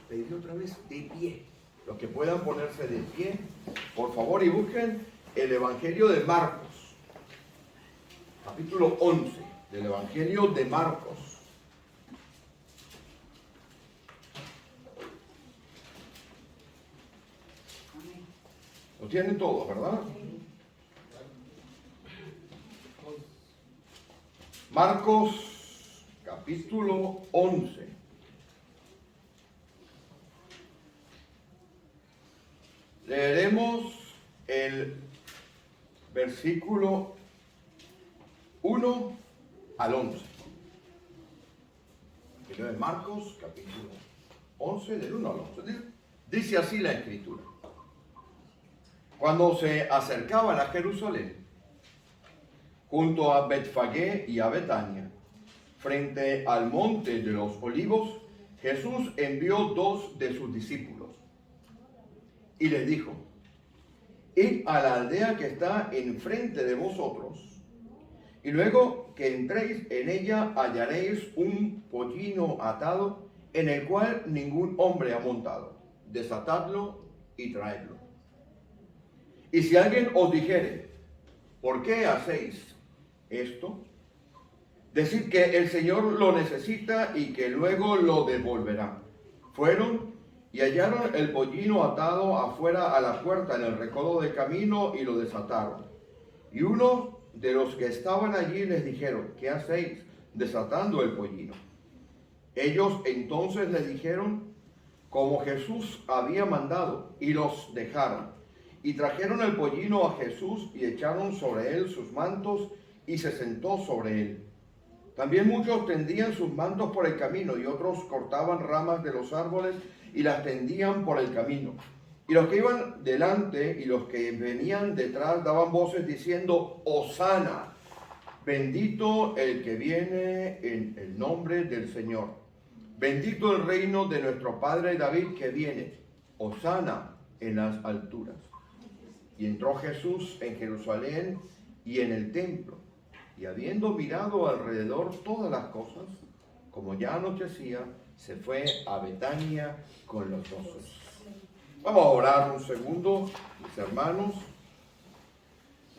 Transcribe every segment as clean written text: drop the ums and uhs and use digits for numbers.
pedirle otra vez de pie. Los que puedan ponerse de pie, por favor, y busquen el Evangelio de Marcos, capítulo 11 del Evangelio de Marcos. Lo tienen todos, ¿verdad? Marcos, capítulo 11. Leeremos el versículo 1 al 11. Evangelio de Marcos, capítulo 11, del 1 al 11. Dice así la Escritura. Cuando se acercaban a Jerusalén, junto a Betfagé y a Betania, frente al monte de los olivos, Jesús envió 2 de sus discípulos y les dijo: id a la aldea que está enfrente de vosotros, y luego que entréis en ella hallaréis un pollino atado en el cual ningún hombre ha montado. Desatadlo y traedlo. Y si alguien os dijere: ¿por qué hacéis esto? Decid que el Señor lo necesita y que luego lo devolverá. Fueron y hallaron el pollino atado afuera a la puerta en el recodo del camino y lo desataron. Y uno de los que estaban allí les dijeron: ¿qué hacéis desatando el pollino? Ellos entonces les dijeron como Jesús había mandado, y los dejaron. Y trajeron el pollino a Jesús y echaron sobre él sus mantos y se sentó sobre él. También muchos tendían sus mantos por el camino y otros cortaban ramas de los árboles y las tendían por el camino. Y los que iban delante y los que venían detrás daban voces diciendo: Hosana, bendito el que viene en el nombre del Señor. Bendito el reino de nuestro padre David que viene. Hosana en las alturas. Y entró Jesús en Jerusalén y en el templo, y habiendo mirado alrededor todas las cosas, como ya anochecía, se fue a Betania con los 12. Vamos a orar un segundo, mis hermanos.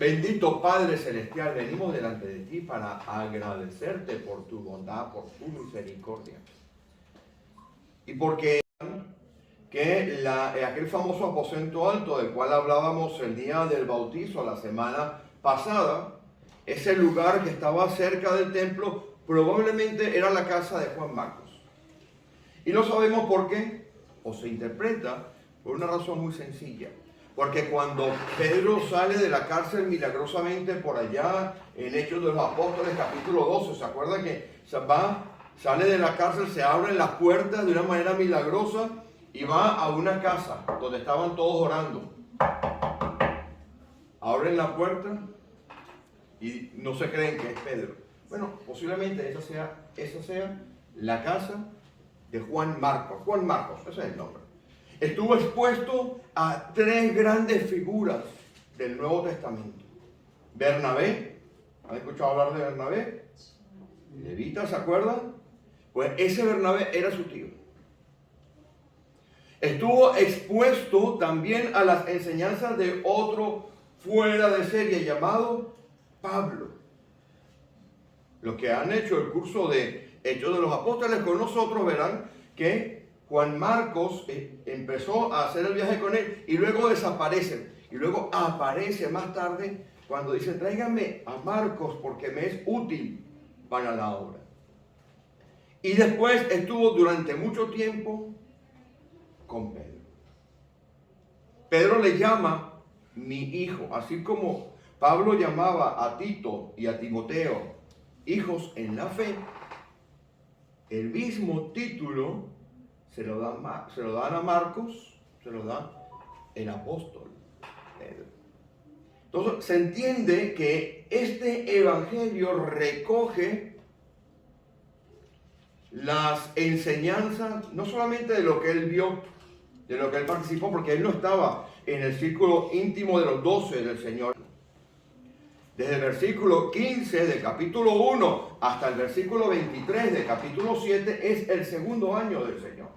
Bendito Padre Celestial, venimos delante de ti para agradecerte por tu bondad, por tu misericordia. Y porque aquel famoso aposento alto del cual hablábamos el día del bautizo la semana pasada, ese lugar que estaba cerca del templo, probablemente era la casa de Juan Marcos. Y no sabemos por qué, o se interpreta por una razón muy sencilla. Porque cuando Pedro sale de la cárcel milagrosamente por allá, en Hechos de los Apóstoles, capítulo 12, ¿se acuerdan que sale de la cárcel, se abren las puertas de una manera milagrosa y va a una casa donde estaban todos orando? Abren la puerta y no se creen que es Pedro. Bueno, posiblemente esa sea la casa de Juan Marcos. Juan Marcos, ese es el nombre. Estuvo expuesto a 3 grandes figuras del Nuevo Testamento. Bernabé, ¿han escuchado hablar de Bernabé? Levita, ¿se acuerdan? Pues ese Bernabé era su tío. Estuvo expuesto también a las enseñanzas de otro fuera de serie llamado Pablo. Los que han hecho el curso de Hechos de los Apóstoles con nosotros verán que Juan Marcos empezó a hacer el viaje con él y luego desaparece. Y luego aparece más tarde cuando dice: tráiganme a Marcos porque me es útil para la obra. Y después estuvo durante mucho tiempo con Pedro. Pedro le llama mi hijo, así como Pablo llamaba a Tito y a Timoteo hijos en la fe. El mismo título se lo dan a Marcos, se lo da el apóstol Pedro. Entonces se entiende que este evangelio recoge las enseñanzas, no solamente de lo que él vio, de lo que él participó, porque él no estaba en el círculo íntimo de los 12 del Señor. Desde el versículo 15 del capítulo 1 hasta el versículo 23 del capítulo 7 es el segundo año del Señor.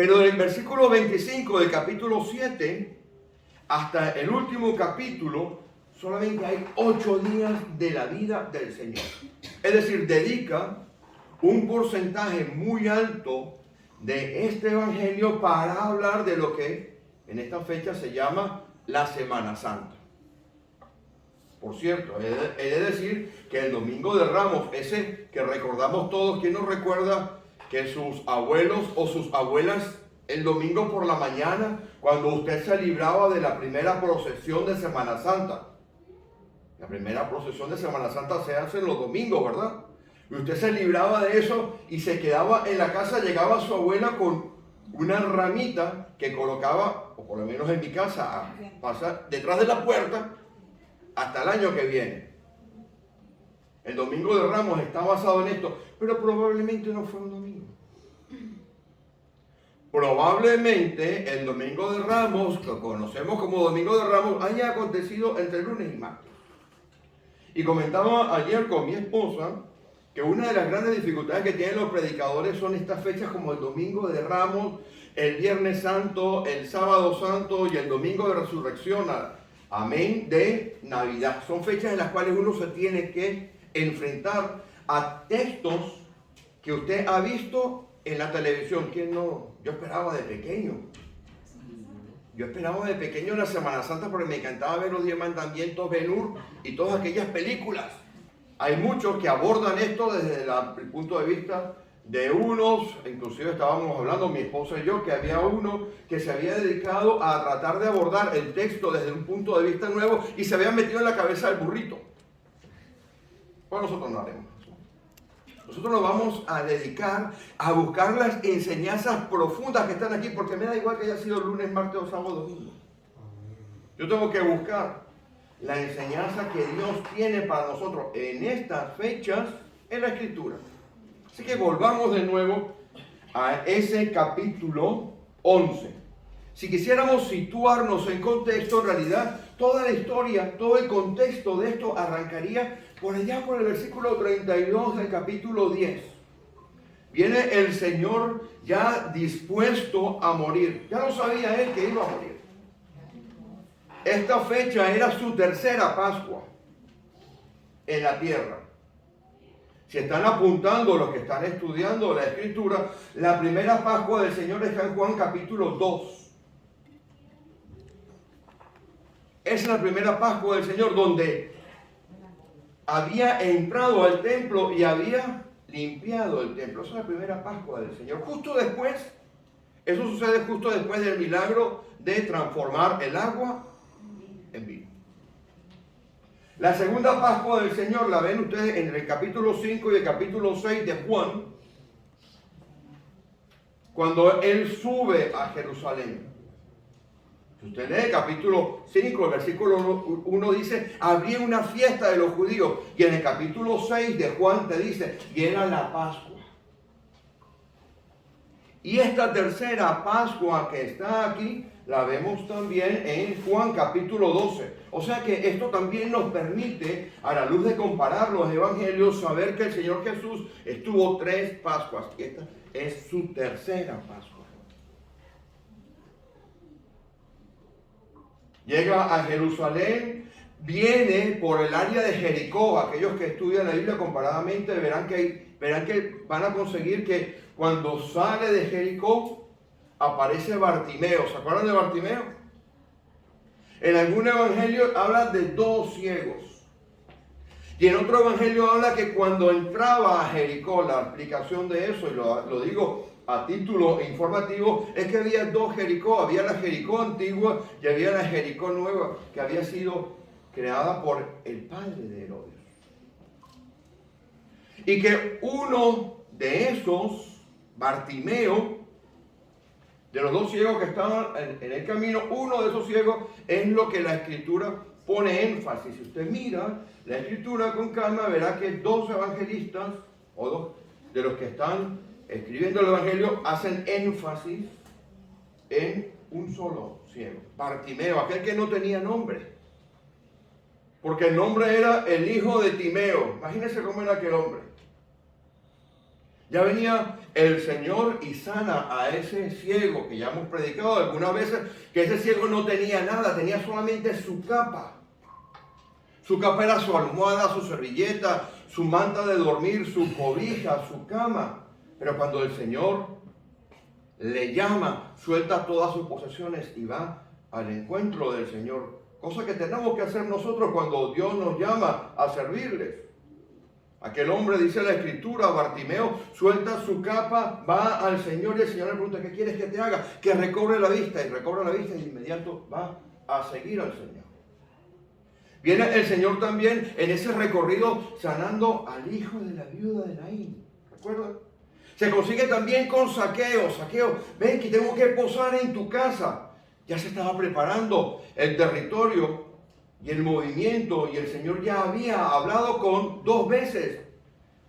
Pero del versículo 25 del capítulo 7 hasta el último capítulo, solamente hay 8 días de la vida del Señor. Es decir, dedica un porcentaje muy alto de este evangelio para hablar de lo que en esta fecha se llama la Semana Santa. Por cierto, he de decir que el Domingo de Ramos, ese que recordamos todos, ¿quién nos recuerda que sus abuelos o sus abuelas el domingo por la mañana, cuando usted se libraba de la primera procesión de Semana Santa? La primera procesión de Semana Santa se hace en los domingos, ¿verdad? Y usted se libraba de eso y se quedaba en la casa, llegaba su abuela con una ramita que colocaba, o por lo menos en mi casa, pasa detrás de la puerta hasta el año que viene. El Domingo de Ramos está basado en esto, pero probablemente no fue un domingo. Probablemente el Domingo de Ramos, que conocemos como Domingo de Ramos, haya acontecido entre lunes y martes. Y comentaba ayer con mi esposa que una de las grandes dificultades que tienen los predicadores son estas fechas como el Domingo de Ramos, el Viernes Santo, el Sábado Santo y el Domingo de Resurrección, amén, de Navidad. Son fechas en las cuales uno se tiene que enfrentar a textos que usted ha visto en la televisión. ¿Quién no? Yo esperaba de pequeño. Yo esperaba de pequeño la Semana Santa porque me encantaba ver los 10 mandamientos, Ben-Hur y todas aquellas películas. Hay muchos que abordan esto desde el punto de vista de unos, inclusive estábamos hablando mi esposa y yo, que había uno que se había dedicado a tratar de abordar el texto desde un punto de vista nuevo y se había metido en la cabeza del burrito. Pues nosotros no haremos eso. Nosotros nos vamos a dedicar a buscar las enseñanzas profundas que están aquí, porque me da igual que haya sido lunes, martes o sábado, domingo. Yo tengo que buscar la enseñanza que Dios tiene para nosotros en estas fechas en la Escritura. Así que volvamos de nuevo a ese capítulo 11. Si quisiéramos situarnos en contexto, en realidad toda la historia, todo el contexto de esto arrancaría por allá por el versículo 32 del capítulo 10. Viene el Señor ya dispuesto a morir. Ya lo sabía él que iba a morir. Esta fecha era su tercera Pascua en la tierra. Si están apuntando los que están estudiando la Escritura, la primera Pascua del Señor está en Juan capítulo 2. Es la primera Pascua del Señor donde había entrado al templo y había limpiado el templo. Esa es la primera Pascua del Señor. Justo después, eso sucede justo después del milagro de transformar el agua en vino. La segunda Pascua del Señor la ven ustedes en el capítulo 5 y el capítulo 6 de Juan, cuando Él sube a Jerusalén. Si usted lee el capítulo 5, el versículo 1 dice, había una fiesta de los judíos. Y en el capítulo 6 de Juan te dice, y era la Pascua. Y esta tercera Pascua que está aquí, la vemos también en Juan capítulo 12. O sea que esto también nos permite, a la luz de comparar los evangelios, saber que el Señor Jesús estuvo 3 Pascuas. Y esta es su tercera Pascua. Llega a Jerusalén, viene por el área de Jericó. Aquellos que estudian la Biblia comparadamente verán que van a conseguir que cuando sale de Jericó aparece Bartimeo. ¿Se acuerdan de Bartimeo? En algún evangelio habla de 2 ciegos. Y en otro evangelio habla que cuando entraba a Jericó, la explicación de eso, y lo digo a título informativo, es que había 2 Jericó. Había la Jericó antigua y había la Jericó nueva, que había sido creada por el padre de Herodes. Y que uno de esos, Bartimeo, de los 2 ciegos que estaban en el camino, uno de esos ciegos es lo que la Escritura pone énfasis. Si usted mira la Escritura con calma, verá que 2 evangelistas, o 2 de los que están escribiendo el Evangelio, hacen énfasis en un solo ciego, Bartimeo, aquel que no tenía nombre. Porque el nombre era el hijo de Timeo. Imagínense cómo era aquel hombre. Ya venía el Señor y sana a ese ciego, que ya hemos predicado algunas veces, que ese ciego no tenía nada, tenía solamente su capa. Su capa era su almohada, su servilleta, su manta de dormir, su cobija, su cama. Pero cuando el Señor le llama, suelta todas sus posesiones y va al encuentro del Señor. Cosa que tenemos que hacer nosotros cuando Dios nos llama a servirles. Aquel hombre, dice la Escritura, Bartimeo, suelta su capa, va al Señor y el Señor le pregunta, ¿qué quieres que te haga? Que recobre la vista, y recobra la vista y de inmediato va a seguir al Señor. Viene el Señor también en ese recorrido sanando al hijo de la viuda de Naín. ¿Recuerdan? Se consigue también con Zaqueo. Zaqueo, ven que tengo que posar en tu casa. Ya se estaba preparando el territorio y el movimiento, y el Señor ya había hablado dos veces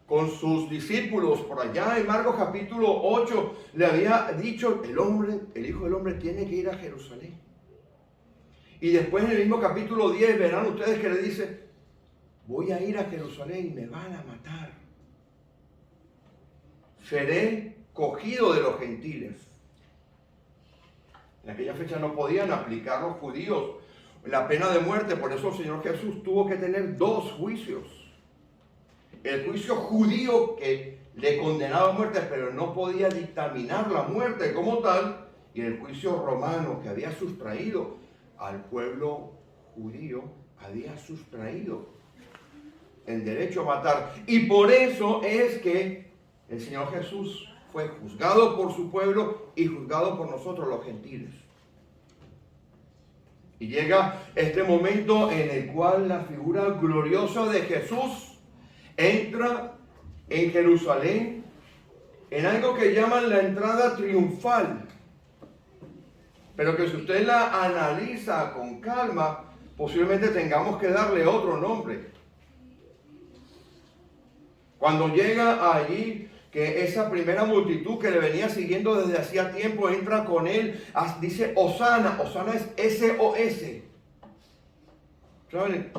con sus discípulos por allá en Marcos capítulo 8. Le había dicho, el Hijo del Hombre tiene que ir a Jerusalén. Y después en el mismo capítulo 10 verán ustedes que le dice, voy a ir a Jerusalén y me van a matar. Seré cogido de los gentiles. En aquella fecha no podían aplicar los judíos la pena de muerte, por eso el Señor Jesús tuvo que tener dos juicios. El juicio judío que le condenaba a muerte, pero no podía dictaminar la muerte como tal, y el juicio romano que había sustraído al pueblo judío, había sustraído el derecho a matar. Y por eso es que el Señor Jesús fue juzgado por su pueblo y juzgado por nosotros los gentiles. Y llega este momento en el cual la figura gloriosa de Jesús entra en Jerusalén en algo que llaman la entrada triunfal. Pero que si usted la analiza con calma, posiblemente tengamos que darle otro nombre. Cuando llega allí, que esa primera multitud que le venía siguiendo desde hacía tiempo entra con él, dice Hosana. Hosana es S-O-S. ¿Saben?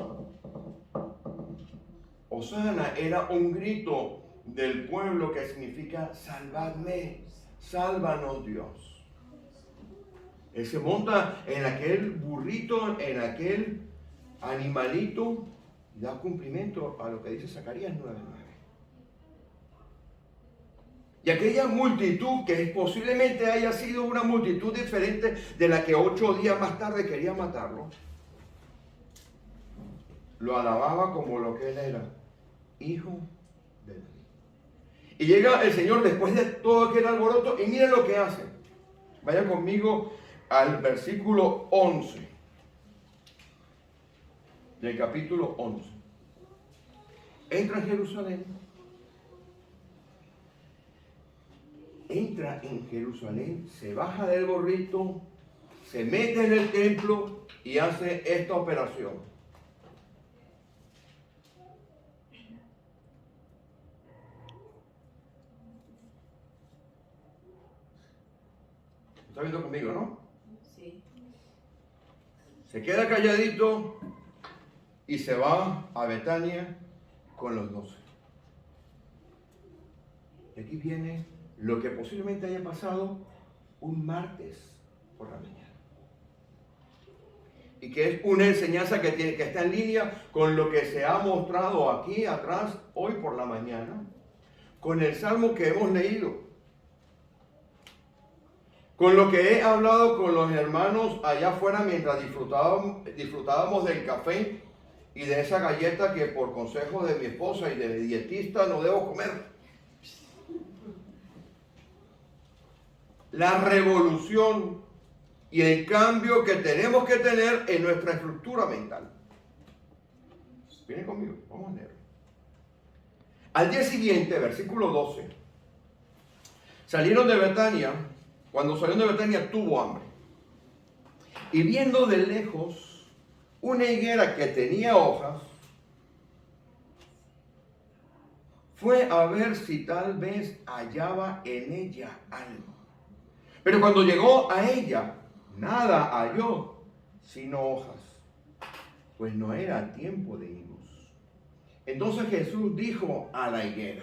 Hosana era un grito del pueblo que significa salvadme, sálvanos Dios. Él se monta en aquel burrito, en aquel animalito, y da cumplimiento a lo que dice Zacarías 9:9. Y aquella multitud, que posiblemente haya sido una multitud diferente de la que 8 días más tarde quería matarlo, lo alababa como lo que él era, hijo de David. Y llega el Señor después de todo aquel alboroto y mire lo que hace. Vaya conmigo al versículo 11 del capítulo 11. Entra en Jerusalén. Entra en Jerusalén, se baja del burrito, se mete en el templo y hace esta operación. ¿Está viendo conmigo, no? Sí. Se queda calladito y se va a Betania con los 12. Y aquí viene lo que posiblemente haya pasado un martes por la mañana. Y que es una enseñanza que está en línea con lo que se ha mostrado aquí atrás hoy por la mañana, con el salmo que hemos leído, con lo que he hablado con los hermanos allá afuera mientras disfrutábamos del café y de esa galleta que por consejo de mi esposa y de mi dietista no debo comer. La revolución y el cambio que tenemos que tener en nuestra estructura mental. Vienen conmigo, vamos a leer. Al día siguiente, versículo 12, salieron de Betania. Cuando salieron de Betania tuvo hambre. Y viendo de lejos una higuera que tenía hojas, fue a ver si tal vez hallaba en ella algo. Pero cuando llegó a ella, nada halló, sino hojas, pues no era tiempo de higos. Entonces Jesús dijo a la higuera: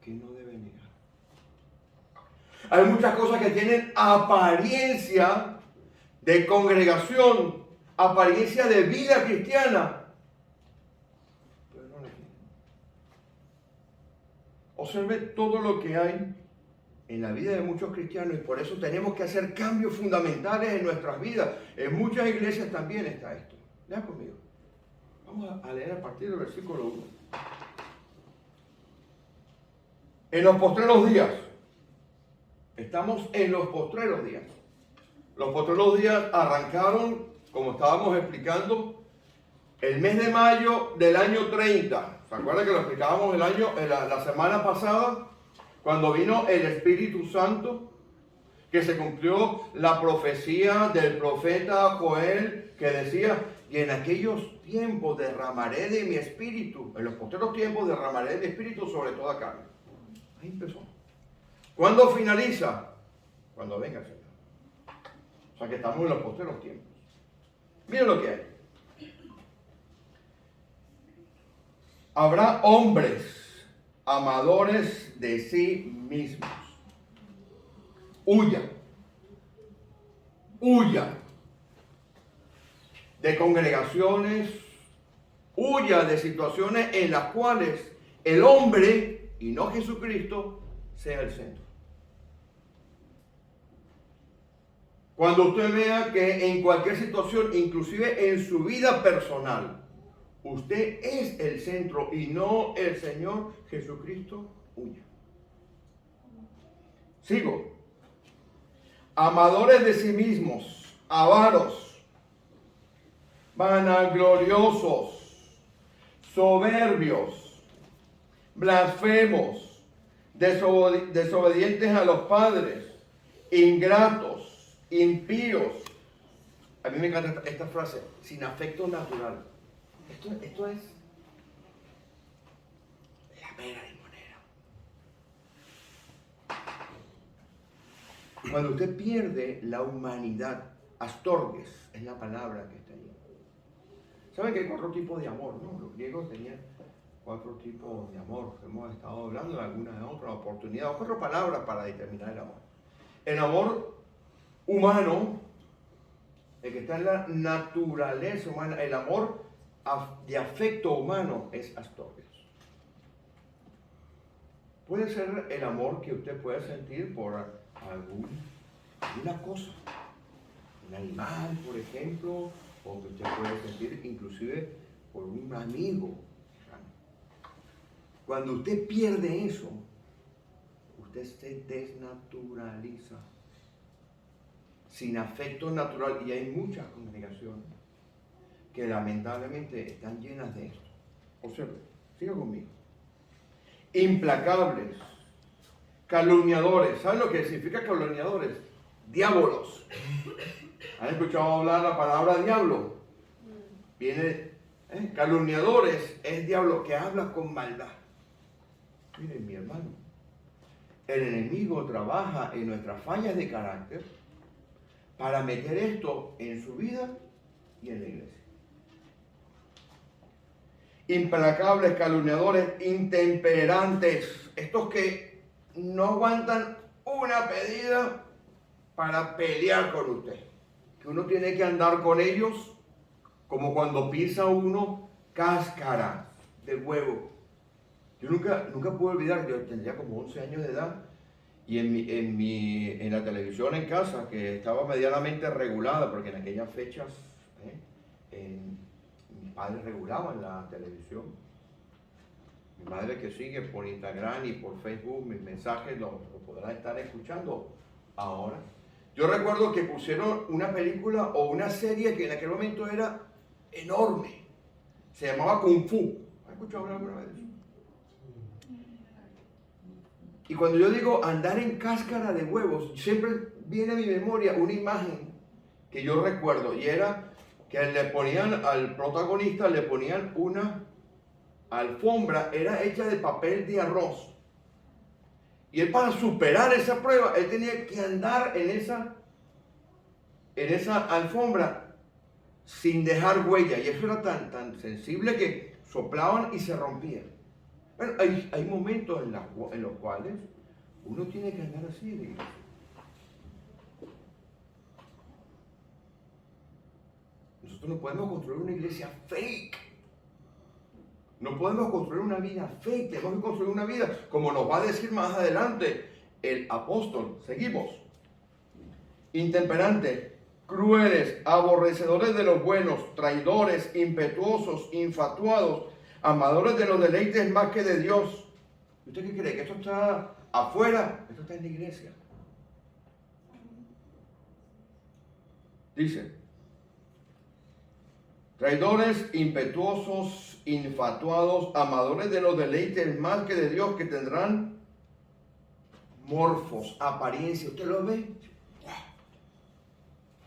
que no debe negar. Hay muchas cosas que tienen apariencia de congregación, apariencia de vida cristiana, pero no le tienen. Observe todo lo que hay en la vida de muchos cristianos y por eso tenemos que hacer cambios fundamentales en nuestras vidas. En muchas iglesias también está esto. Lea conmigo. Vamos a leer a partir del versículo 1. En los postreros días. Estamos en los postreros días. Los postreros días arrancaron, como estábamos explicando, el mes de mayo del año 30. ¿Se acuerdan que lo explicábamos la semana pasada? Cuando vino el Espíritu Santo, que se cumplió la profecía del profeta Joel, que decía, y en aquellos tiempos derramaré de mi espíritu, en los postreros tiempos derramaré de mi espíritu sobre toda carne. Ahí empezó. ¿Cuándo finaliza? Cuando venga el Señor. O sea que estamos en los postreros tiempos. Miren lo que hay. Habrá hombres amadores de sí mismos. Huya de congregaciones, huya de situaciones en las cuales el hombre y no Jesucristo sea el centro. Cuando usted vea que en cualquier situación, inclusive en su vida personal, usted es el centro y no el Señor Jesucristo, huya. Sigo. Amadores de sí mismos, avaros, vanagloriosos, soberbios, blasfemos, desobedientes a los padres, ingratos, impíos. A mí me encanta esta frase, sin afecto natural. Esto es la mera limonera. Cuando usted pierde la humanidad, astorges es la palabra que está ahí. ¿Saben que hay 4 tipos de amor, no? Los griegos tenían 4 tipos de amor. Hemos estado hablando de alguna de otras oportunidades, 4 palabras para determinar el amor. El amor humano, el que está en la naturaleza humana, el amor de afecto humano es astorges. Puede ser el amor que usted puede sentir por alguna cosa, un animal, por ejemplo, o que usted puede sentir inclusive por un amigo. Cuando usted pierde eso, usted se desnaturaliza, sin afecto natural, y hay muchas congregaciones que lamentablemente están llenas de esto. Observe, siga conmigo. Implacables, calumniadores. ¿Saben lo que significa calumniadores? Diábolos. ¿Han escuchado hablar la palabra diablo? Viene, calumniadores es diablo que habla con maldad. Miren, mi hermano, el enemigo trabaja en nuestras fallas de carácter para meter esto en su vida y en la iglesia. Implacables, calumniadores, intemperantes, estos que no aguantan una pedida para pelear con usted, que uno tiene que andar con ellos como cuando pisa uno cáscara de huevo. Yo nunca pude olvidar, yo tendría como 11 años de edad, y en la televisión en casa, que estaba medianamente regulada, porque en aquellas fechas mis padres regulaban la televisión. Mi madre, que sigue por Instagram y por Facebook mis mensajes, lo podrá estar escuchando ahora. Yo recuerdo que pusieron una película o una serie que en aquel momento era enorme. Se llamaba Kung Fu. ¿Has escuchado hablar alguna vez de eso? Y cuando yo digo andar en cáscara de huevos, siempre viene a mi memoria una imagen que yo recuerdo, y era que le ponían al protagonista, le ponían una alfombra, era hecha de papel de arroz. Y él, para superar esa prueba, él tenía que andar en esa alfombra sin dejar huella. Y eso era tan sensible que soplaban y se rompía. Bueno, hay momentos en los cuales uno tiene que andar así de iglesia. Nosotros no podemos construir una iglesia fake. No podemos construir una vida fake. Tenemos que construir una vida, como nos va a decir más adelante el apóstol. Seguimos. Intemperantes, crueles, aborrecedores de los buenos, traidores, impetuosos, infatuados, amadores de los deleites más que de Dios. ¿Usted qué cree? ¿Que esto está afuera? Esto está en la iglesia. Dice, traidores, impetuosos, infatuados, amadores de los deleites más que de Dios, que tendrán morfos, apariencia. ¿Usted lo ve?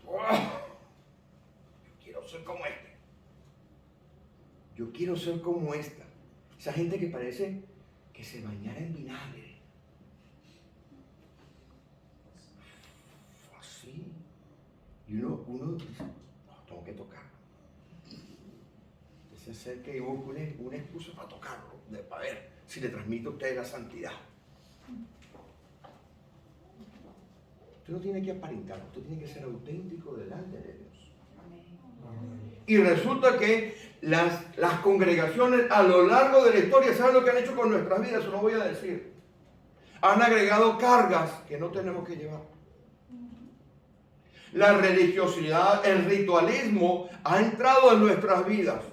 Yo quiero ser como este. Yo quiero ser como esta. Esa gente que parece que se bañara en vinagre. Así. Y uno dice, no, tengo que tocarlo. Se acerca y busca una excusa para tocarlo, para ver si le transmite a usted la santidad. Usted no tiene que aparentar, usted tiene que ser auténtico delante de Dios. Y resulta que las congregaciones a lo largo de la historia, ¿saben lo que han hecho con nuestras vidas? Eso no voy a decir. Han agregado cargas que no tenemos que llevar. La religiosidad, el ritualismo ha entrado en nuestras vidas.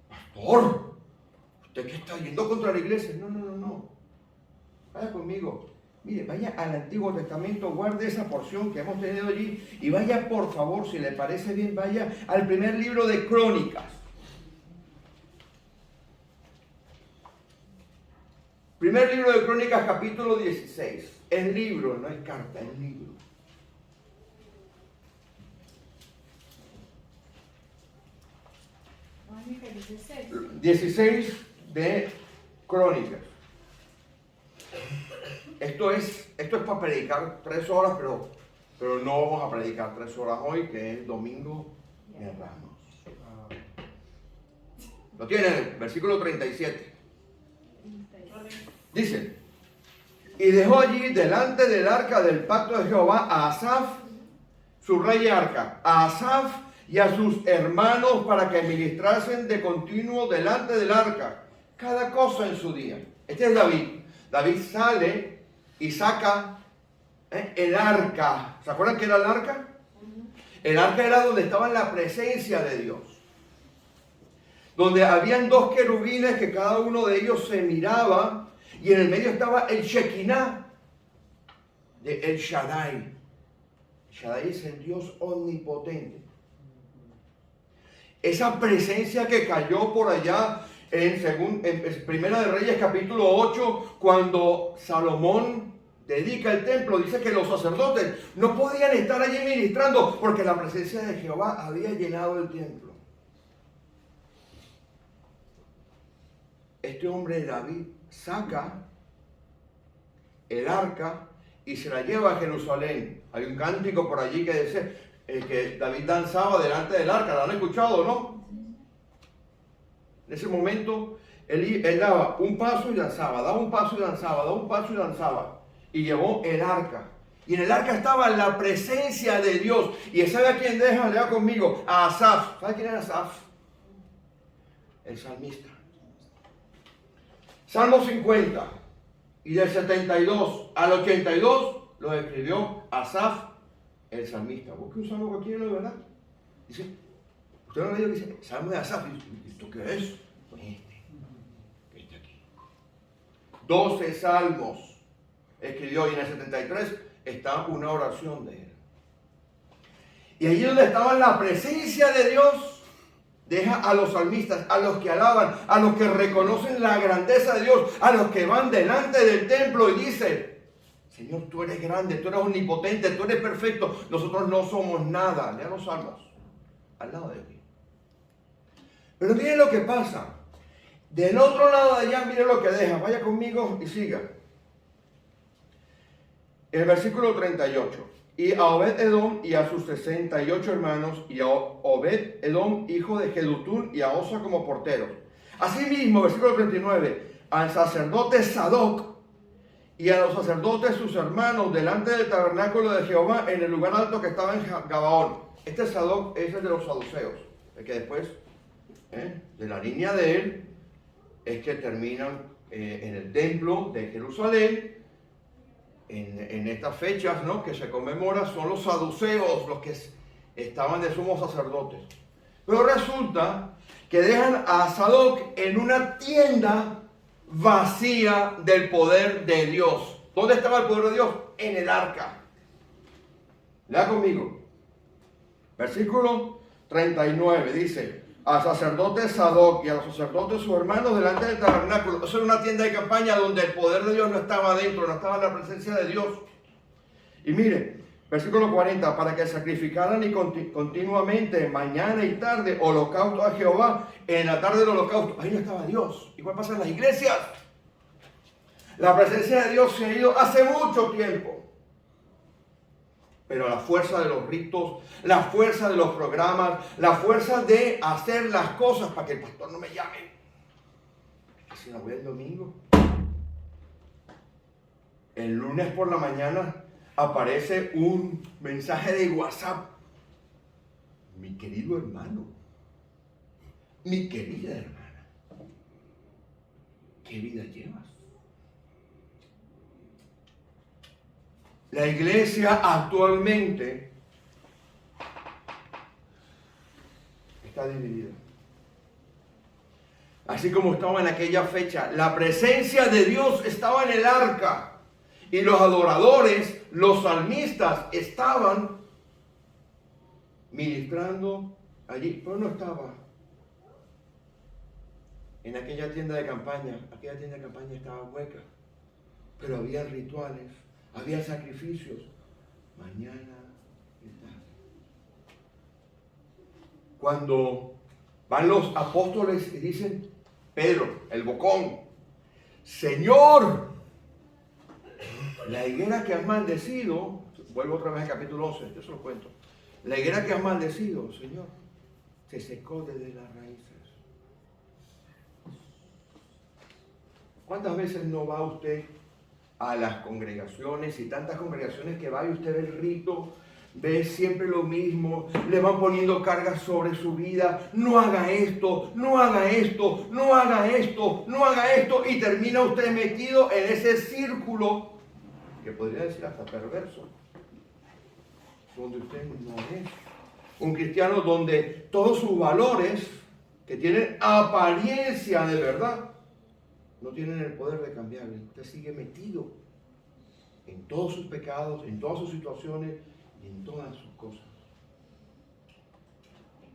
Pastor, ¿usted qué está yendo contra la iglesia? No. Vaya conmigo. Mire, vaya al Antiguo Testamento, guarde esa porción que hemos tenido allí y vaya, por favor, si le parece bien, vaya al primer libro de Crónicas. Primer libro de Crónicas, capítulo 16. Es libro, no es carta, es libro. Crónicas 16. 16 de Crónicas. Esto es para predicar 3 horas, pero no vamos a predicar 3 horas hoy, que es domingo de Ramos. Lo tienen, versículo 37. Dice, y dejó allí delante del arca del pacto de Jehová a Asaf, su rey y arca, a Asaf y a sus hermanos para que ministrasen de continuo delante del arca, cada cosa en su día. Este es David. David sale y saca el arca. ¿Se acuerdan qué era el arca? El arca era donde estaba la presencia de Dios. Donde habían 2 querubines que cada uno de ellos se miraba y en el medio estaba el Shekinah de El Shaddai. El Shaddai es el Dios omnipotente. Esa presencia que cayó por allá en Primera de Reyes capítulo 8, cuando Salomón dedica el templo, dice que los sacerdotes no podían estar allí ministrando porque la presencia de Jehová había llenado el templo. Este hombre David saca el arca y se la lleva a Jerusalén. Hay un cántico por allí que dice que David danzaba delante del arca. ¿Lo han escuchado, no? En ese momento él daba un paso y danzaba, daba un paso y danzaba, daba un paso y danzaba. Y llevó el arca. Y en el arca estaba la presencia de Dios. ¿Y sabe a quién deja? Lea conmigo. A Asaf. ¿Sabe quién era Asaf? El salmista. Salmo 50. Y del 72 al 82 lo escribió Asaf, el salmista. Busque un salmo aquí, ¿no? ¿Verdad? Dice, usted no le dijo que dice, salmo de Asaf. ¿Y esto qué es? Pues este aquí. 12 salmos escribió, y en el 73 está una oración de él. Y allí donde estaba la presencia de Dios, deja a los salmistas, a los que alaban, a los que reconocen la grandeza de Dios, a los que van delante del templo y dicen, Señor, tú eres grande, tú eres omnipotente, tú eres perfecto, nosotros no somos nada. Lea los salmos al lado de ti. Pero miren lo que pasa. Del otro lado de allá, miren lo que deja. Vaya conmigo y siga. El versículo 38. Y a Obed-Edom y a sus 68 hermanos, y a Obed-Edom, hijo de Jedutún, y a Osa como porteros. Asimismo, versículo 39. al sacerdote Sadoc y a los sacerdotes sus hermanos delante del tabernáculo de Jehová en el lugar alto que estaba en Gabaón. Este Sadoc es el de los saduceos, el que después, de la línea de él, es que terminan en el templo de Jerusalén. En estas fechas, ¿no?, que se conmemora, son los saduceos los que estaban de sumos sacerdotes. Pero resulta que dejan a Sadoc en una tienda vacía del poder de Dios. ¿Dónde estaba el poder de Dios? En el arca. Lea conmigo. Versículo 39 dice: al sacerdote Sadoc y a los sacerdotes sus hermanos delante del tabernáculo. Eso era una tienda de campaña donde el poder de Dios no estaba dentro, no estaba la presencia de Dios. Y mire, versículo 40, para que sacrificaran y continuamente, mañana y tarde, holocausto a Jehová, en la tarde del holocausto. Ahí no estaba Dios. Igual pasa en las iglesias. La presencia de Dios se ha ido hace mucho tiempo. Pero la fuerza de los ritos, la fuerza de los programas, la fuerza de hacer las cosas para que el pastor no me llame. Así la voy el domingo. El lunes por la mañana aparece un mensaje de WhatsApp. Mi querido hermano, mi querida hermana, ¿qué vida llevas? La iglesia actualmente está dividida. Así como estaba en aquella fecha, la presencia de Dios estaba en el arca y los adoradores, los salmistas estaban ministrando allí, pero no estaba en aquella tienda de campaña. Aquella tienda de campaña estaba hueca, pero había rituales. Había sacrificios, mañana y tarde. Cuando van los apóstoles y dicen, Pedro, el bocón, Señor, la higuera que has maldecido, vuelvo otra vez al capítulo 11, yo se lo cuento, la higuera que has maldecido, Señor, se secó desde las raíces. ¿Cuántas veces no va usted a las congregaciones y tantas congregaciones que va y usted ve el rito, ve siempre lo mismo, le van poniendo cargas sobre su vida, no haga esto, no haga esto, no haga esto, no haga esto, y termina usted metido en ese círculo que podría decir hasta perverso, donde usted no es un cristiano, donde todos sus valores que tienen apariencia de verdad no tienen el poder de cambiarle. Usted sigue metido en todos sus pecados, en todas sus situaciones y en todas sus cosas.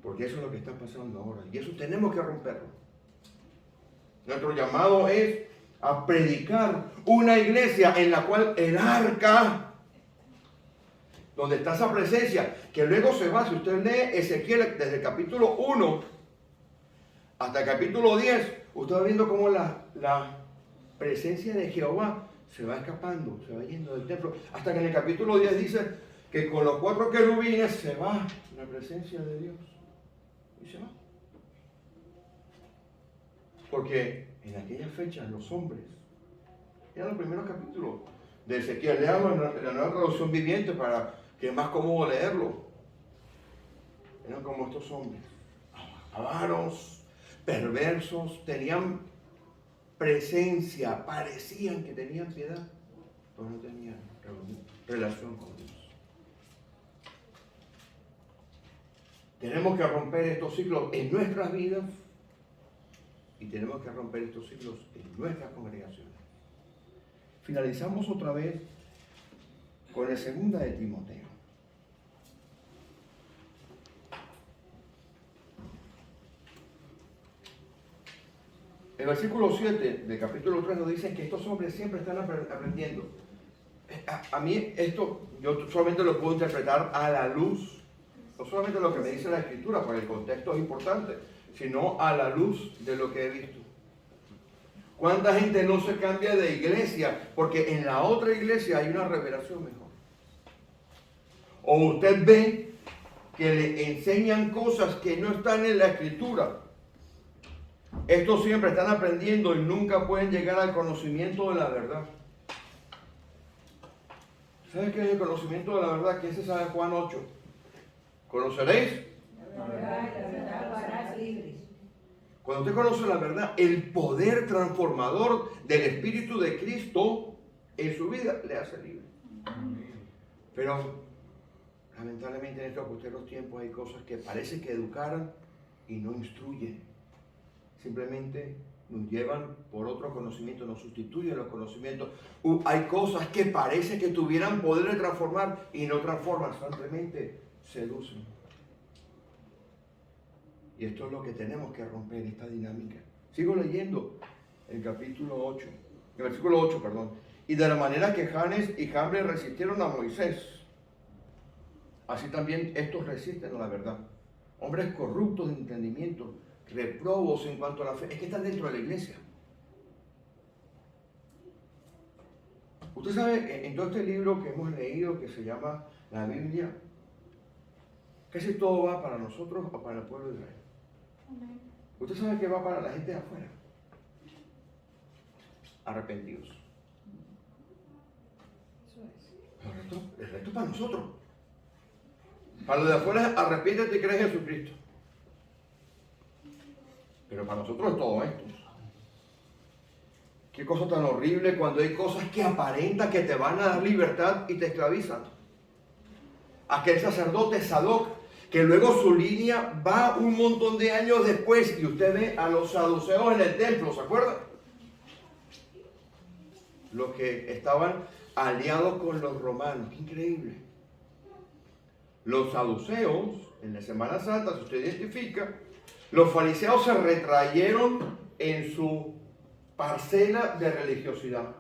Porque eso es lo que está pasando ahora. Y eso tenemos que romperlo. Nuestro llamado es a predicar una iglesia en la cual el arca, donde está esa presencia, que luego se va, si usted lee Ezequiel desde el capítulo 1 hasta el capítulo 10, usted va viendo cómo la presencia de Jehová se va escapando, se va yendo del templo, hasta que en el capítulo 10 dice que con los 4 querubines se va la presencia de Dios. Y se va. Porque en aquellas fechas los hombres, eran los primeros capítulos de Ezequiel, leamos en la nueva traducción viviente para que es más cómodo leerlo. Eran como estos hombres, avaros, perversos, tenían presencia, parecían que tenían piedad, pero no tenían relación con Dios. Tenemos que romper estos ciclos en nuestras vidas y tenemos que romper estos ciclos en nuestras congregaciones. Finalizamos otra vez con el 2 de Timoteo. El versículo 7 del capítulo 3 nos dice que estos hombres siempre están aprendiendo. A mí esto, yo solamente lo puedo interpretar a la luz, no solamente lo que me dice la Escritura, porque el contexto es importante, sino a la luz de lo que he visto. ¿Cuánta gente no se cambia de iglesia porque en la otra iglesia hay una revelación mejor? O usted ve que le enseñan cosas que no están en la Escritura. Estos siempre están aprendiendo y nunca pueden llegar al conocimiento de la verdad. ¿Sabes qué es el conocimiento de la verdad? ¿Quién se sabe Juan 8? ¿Conoceréis? La verdad harás libres. Cuando usted conoce la verdad, el poder transformador del Espíritu de Cristo en su vida le hace libre. Pero lamentablemente en estos posteros tiempos hay cosas que parece que educaran y no instruyen. Simplemente nos llevan por otro conocimiento, nos sustituyen los conocimientos. Hay cosas que parece que tuvieran poder de transformar y no transforman, simplemente seducen. Y esto es lo que tenemos que romper, esta dinámica. Sigo leyendo el capítulo 8, el versículo 8, perdón. Y de la manera que Janes y Jambres resistieron a Moisés, así también estos resisten a la verdad. Hombres corruptos de entendimiento, reprobos en cuanto a la fe. Es que están dentro de la iglesia. Usted sabe, en todo este libro que hemos leído, que se llama la Biblia, casi todo va para nosotros o para el pueblo de Israel. Usted sabe que va para la gente de afuera. Arrepentidos. El resto es para nosotros. Para los de afuera, arrepiéntete y cree en Jesucristo. Pero para nosotros es todo esto. Qué cosa tan horrible cuando hay cosas que aparentan que te van a dar libertad y te esclavizan. Aquel sacerdote Sadoc, que luego su línea va un montón de años después y usted ve a los saduceos en el templo, ¿se acuerdan? Los que estaban aliados con los romanos, qué increíble. Los saduceos, en la Semana Santa, si usted identifica, los fariseos se retrayeron en su parcela de religiosidad.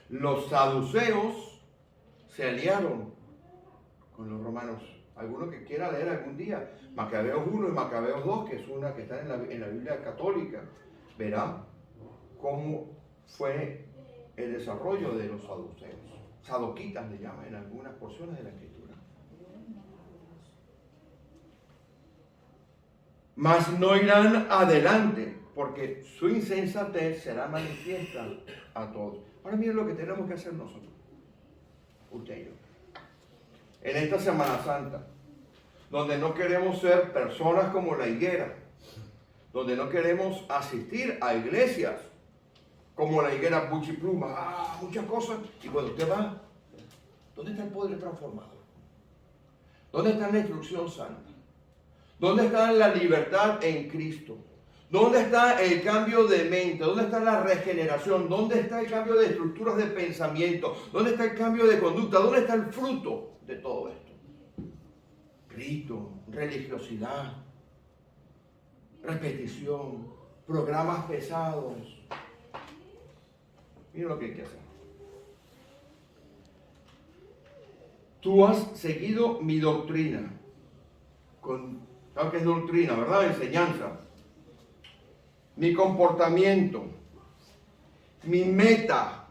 Los saduceos se aliaron con los romanos. Alguno que quiera leer algún día Macabeos 1 y Macabeos 2, que es una que está en la Biblia católica, verá cómo fue el desarrollo de los saduceos. Sadoquitas le llaman en algunas porciones de la Escritura. Mas no irán adelante, porque su insensatez será manifiesta a todos. Ahora miren lo que tenemos que hacer nosotros, usted y yo. En esta Semana Santa, donde no queremos ser personas como la higuera, donde no queremos asistir a iglesias como la higuera buchipluma, muchas cosas, y cuando usted va, ¿dónde está el poder transformador? ¿Dónde está la instrucción santa? ¿Dónde está la libertad en Cristo? ¿Dónde está el cambio de mente? ¿Dónde está la regeneración? ¿Dónde está el cambio de estructuras de pensamiento? ¿Dónde está el cambio de conducta? ¿Dónde está el fruto de todo esto? Rito, religiosidad, repetición, programas pesados. Mira lo que hay que hacer. Tú has seguido mi doctrina. ¿Sabes qué es doctrina, verdad? Enseñanza. Mi comportamiento, mi meta,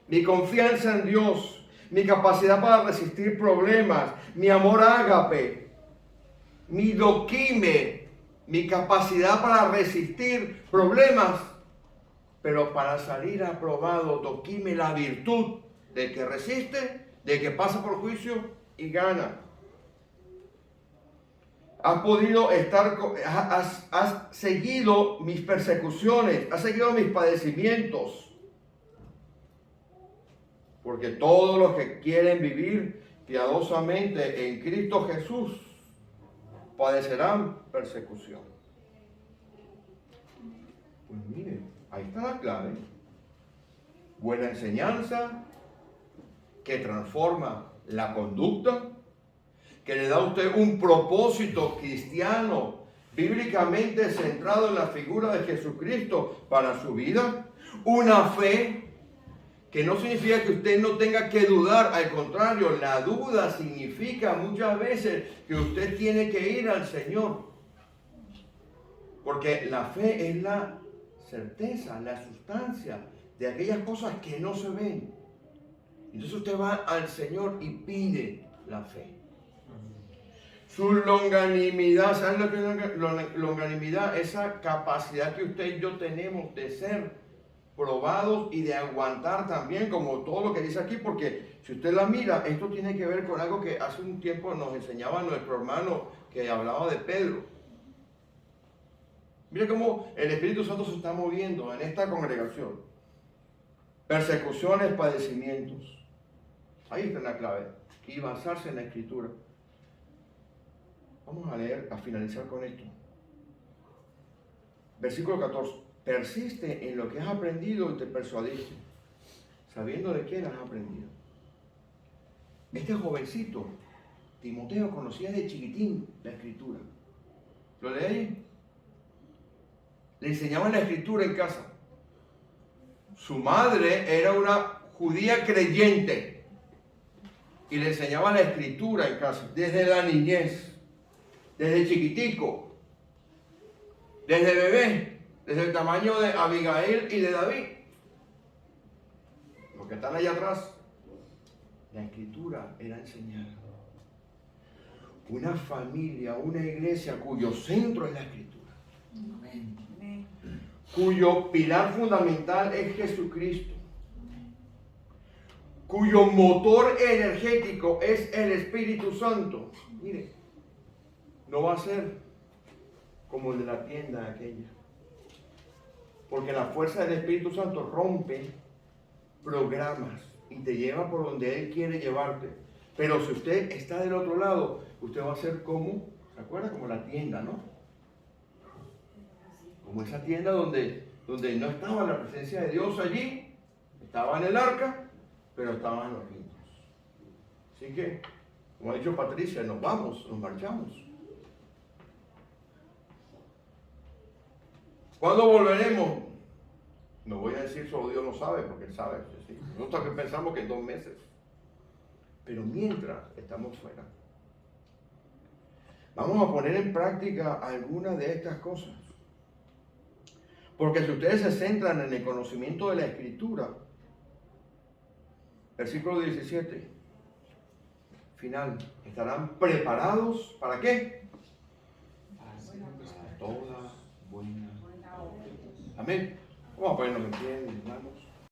mi confianza en Dios, mi capacidad para resistir problemas, mi amor ágape, mi doquime, mi capacidad para resistir problemas, pero para salir aprobado, doquime, la virtud del que resiste, del que pasa por juicio y gana. Has podido estar, has seguido mis persecuciones, has seguido mis padecimientos. Porque todos los que quieren vivir piadosamente en Cristo Jesús padecerán persecución. Pues mire, ahí está la clave. Buena enseñanza que transforma la conducta, que le da a usted un propósito cristiano, bíblicamente centrado en la figura de Jesucristo para su vida. Una fe que no significa que usted no tenga que dudar, al contrario, la duda significa muchas veces que usted tiene que ir al Señor. Porque la fe es la certeza, la sustancia de aquellas cosas que no se ven. Entonces usted va al Señor y pide la fe. Su longanimidad, ¿saben lo que es longanimidad? Esa capacidad que usted y yo tenemos de ser probados y de aguantar también, como todo lo que dice aquí, porque si usted la mira, esto tiene que ver con algo que hace un tiempo nos enseñaba nuestro hermano que hablaba de Pedro. Mire cómo el Espíritu Santo se está moviendo en esta congregación. Persecuciones, padecimientos. Ahí está la clave. Y basarse en la Escritura. Vamos a leer, a finalizar con esto. Versículo 14. Persiste en lo que has aprendido y te persuadiste, sabiendo de quién has aprendido. Este jovencito, Timoteo, conocía de chiquitín la Escritura. ¿Lo leí? Le enseñaban la Escritura en casa. Su madre era una judía creyente y le enseñaba la Escritura en casa, desde la niñez. Desde chiquitico, desde bebé, desde el tamaño de Abigail y de David. Los que están allá atrás, la Escritura era enseñada. Una familia, una iglesia cuyo centro es la Escritura. Amén. Cuyo pilar fundamental es Jesucristo. Cuyo motor energético es el Espíritu Santo. Mire. No va a ser como el de la tienda aquella. Porque la fuerza del Espíritu Santo rompe programas y te lleva por donde Él quiere llevarte. Pero si usted está del otro lado, usted va a ser como, ¿se acuerda? Como la tienda, ¿no? Como esa tienda donde no estaba la presencia de Dios allí, estaba en el arca, pero estaban los niños. Así que, como ha dicho Patricia, nos vamos, nos marchamos. ¿Cuándo volveremos? No voy a decir solo Dios lo sabe, porque Él sabe. ¿Sí? Nosotros pensamos que en 2 meses. Pero mientras estamos fuera, vamos a poner en práctica algunas de estas cosas. Porque si ustedes se centran en el conocimiento de la Escritura, versículo 17, final, estarán preparados, ¿para qué? Para toda buena obra. Amén. Vamos a ponernos en pie, hermanos.